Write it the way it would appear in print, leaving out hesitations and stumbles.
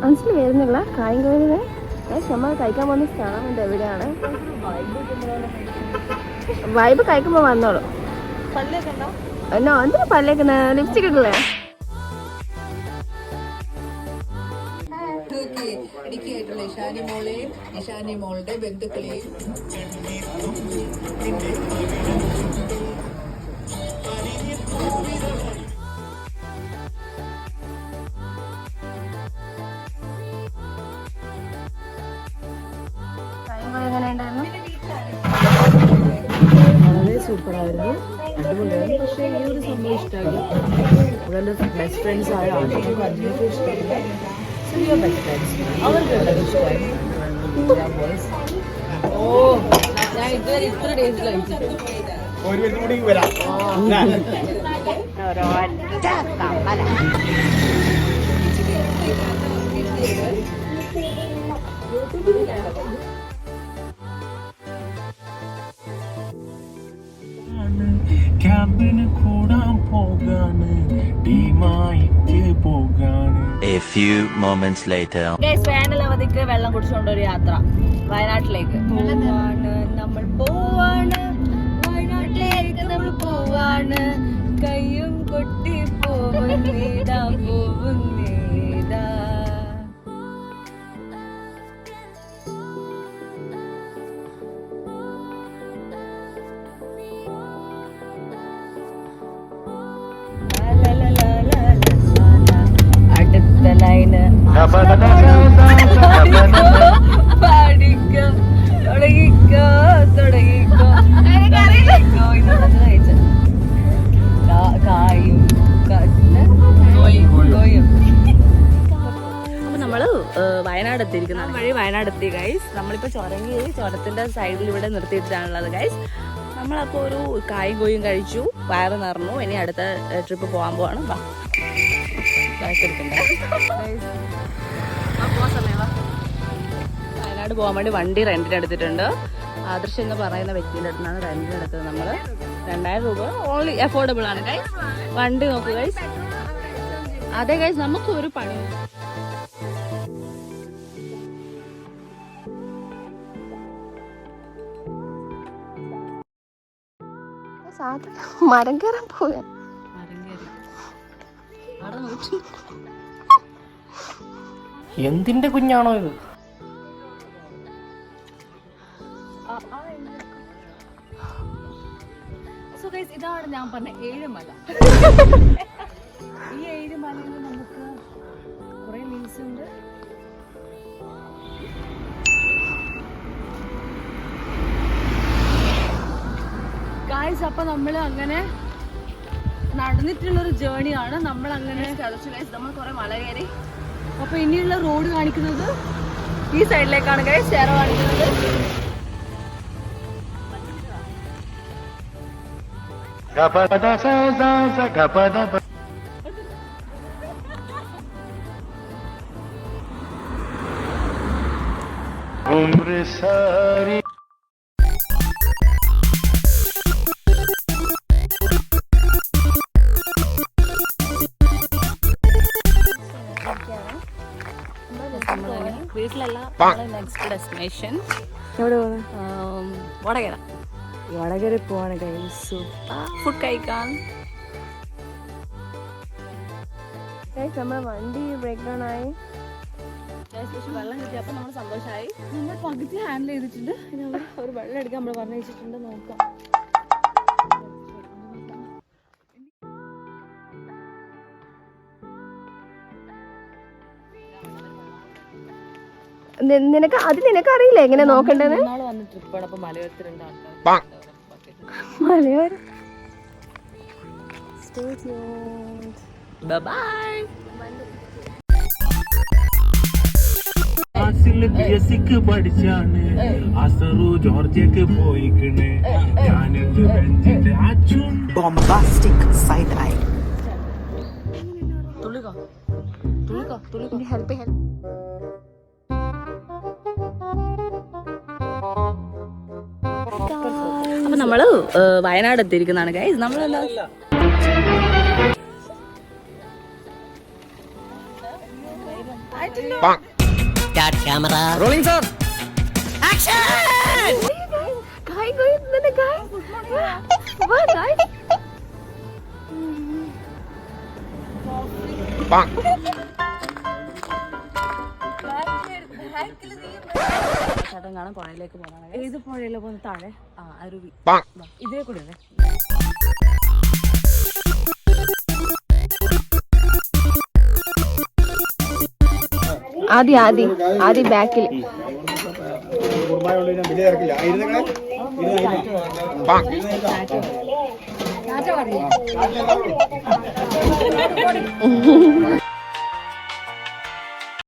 മനസ്സിൽ വരുന്നില്ല കായം കോഴിനെ നമ്മൾ കഴിക്കാൻ പോകുന്ന സ്ഥലം ഇത് എവിടെയാണ്? വൈബ് കഴിക്കുമ്പോ വന്നോളൂ. എന്നോ എന്തിനാ പല്ലേക്കുന്ന? ലിപ്സ്റ്റിക് ഇട്ടില്ലേ? ഇടുക്കിയായിട്ടുള്ള ഇഷാനി മോളെയും ഇഷാനി മോളുടെ ബന്ധുക്കളെയും വളരെ സൂപ്പറായിരുന്നു, അടിപൊളിയായിരുന്നു. പക്ഷേ ഈ ഒരു സംഭവം ഇഷ്ടമായി. അവരുടെ ബെസ്റ്റ് ഫ്രണ്ട്സ് ആയ ആർക്കും അതിനൊക്കെ ഇഷ്ടമില്ല. സിനിമ ബെസ്റ്റ് ഫ്രണ്ട്സ് അവർക്ക് വളരെ ഇഷ്ടമായി. ഓ ഞാൻ ഇതുവരെ ഇത്ര ടേസ്റ്റ് കഴിച്ചിട്ട് ക്യാമ്പിന് കൂടാൻ പോകാണ്, ടീമായിട്ട് പോകാണ്. A few moments later. വേനൽ അവധിക്ക് വെള്ളം കുടിച്ചുകൊണ്ട് ഒരു യാത്ര വയനാട്ടിലേക്ക് നമ്മൾ പോവാണ്. വയനാട്ടിലേക്ക് നമ്മൾ പോവാണ്. കയ്യും കൊട്ടി പോകുന്നേതാ പോകുന്നേതാ. അടുത്ത ലൈന് പാടിക്കോ തുടങ്ങിക്കോ തുടങ്ങിക്കോ കഴിച്ച കായും അപ്പൊ നമ്മള് വയനാട് എത്തിയിരിക്കുന്ന വഴി വയനാട് എത്തി ഗൈസ്. നമ്മളിപ്പോ ചുരത്തിന്റെ സൈഡിൽ ഇവിടെ നിർത്തിയിട്ടാണുള്ളത് ഗൈസ്. നമ്മളപ്പോ ഒരു കായും കോയും കഴിച്ചു, വയറ് നിറഞ്ഞു. ഇനി അടുത്ത ട്രിപ്പ് പോകാൻ പോവാണ്. വയനാട് പോകാൻ വേണ്ടി വണ്ടി റെന്റിന് എടുത്തിട്ടുണ്ട്. ആദർശ് എന്ന് പറയുന്ന വ്യക്തിയുടെ അടുത്താണ് റെന്റിന് എടുത്തത്. നമ്മള് 2000 രൂപ ഓൺലി അഫോർഡബിൾ ആണ് ഗൈസ്. വണ്ടി നോക്കൂ ഗൈസ്. അതെ ഗൈസ്, നമുക്ക് ഒരു പണി മരം കയറാൻ പോയാ എന്തിന്റെ കുഞ്ഞാണോ ഇത്? ഇതാണ് ഞാൻ പറഞ്ഞ ഏഴുമല. ഈ ഏഴുമലയിൽ നമുക്ക് കുറെ മീൻസ് ഉണ്ട്. ഗായ്സ്, അപ്പൊ നമ്മള് അങ്ങനെ നടന്നിട്ടുള്ളൊരു ജേണിയാണ്. നമ്മൾ അങ്ങനെ നമ്മൾ കുറെ മല കയറി. അപ്പൊ ഇനിയുള്ള റോഡ് കാണിക്കുന്നത് ഈ സൈഡിലേക്കാണ് ഗൈസ്. ചേറ കാണിക്കുന്നത് വീട്ടിലല്ല. നെക്സ്റ്റ് ഡെസ്റ്റിനേഷൻ എവിടെ പോകുന്നത്? വടകര. വടകര പോവാണ് ഗൈസ്. ഫുഡ് കഴിക്കാൻ. നമ്മുടെ വണ്ടി ബ്രേക്ക് ഡൗൺ ആയി. വെള്ളം കിട്ടിയപ്പോൾ നമ്മൾ സന്തോഷമായി. നമ്മൾ പകുതി ഹാൻഡിൽ ചെയ്തിട്ടുണ്ട്. ഇനി അവർ ഒരു വെള്ളം എടുക്കാൻ നമ്മൾ പറഞ്ഞു വെച്ചിട്ടുണ്ട്. നോക്കാം. നിനക്ക് അറിയില്ല എങ്ങനെ നോക്കണ്ടത്? വന്ന ട്രിപ്പാണ്. അപ്പൊ മലയോരത്തിലുണ്ട് ആൾക്കാർ. മലയോരം. ബൈ. BSc പഠിച്ചാണ്, അസറു ജോർജിയക്ക് പോയിക്കണ്. ഞാനെന്ത് ബെഞ്ചിന്റെ അച്ഛൻ ബോംബാസ്റ്റിക് സൈഡ് ഐ. ഹെൽപ്പ് അപ്പൊ നമ്മള് വയനാട് എത്തിയിരിക്കുന്നതാണ് ഗൈസ്. നമ്മളെല്ലാം Rolling, sir. Guys, Wah, guys. ചേട്ടൻ കാണാൻ പുഴയിലേക്ക് പോകണം. ഏത് പുഴയിലെ പോകുന്ന താഴെ അരുവി ഇതേ കൂടെ അല്ലേ? ആദ്യ ബാക്കിൽ Bang.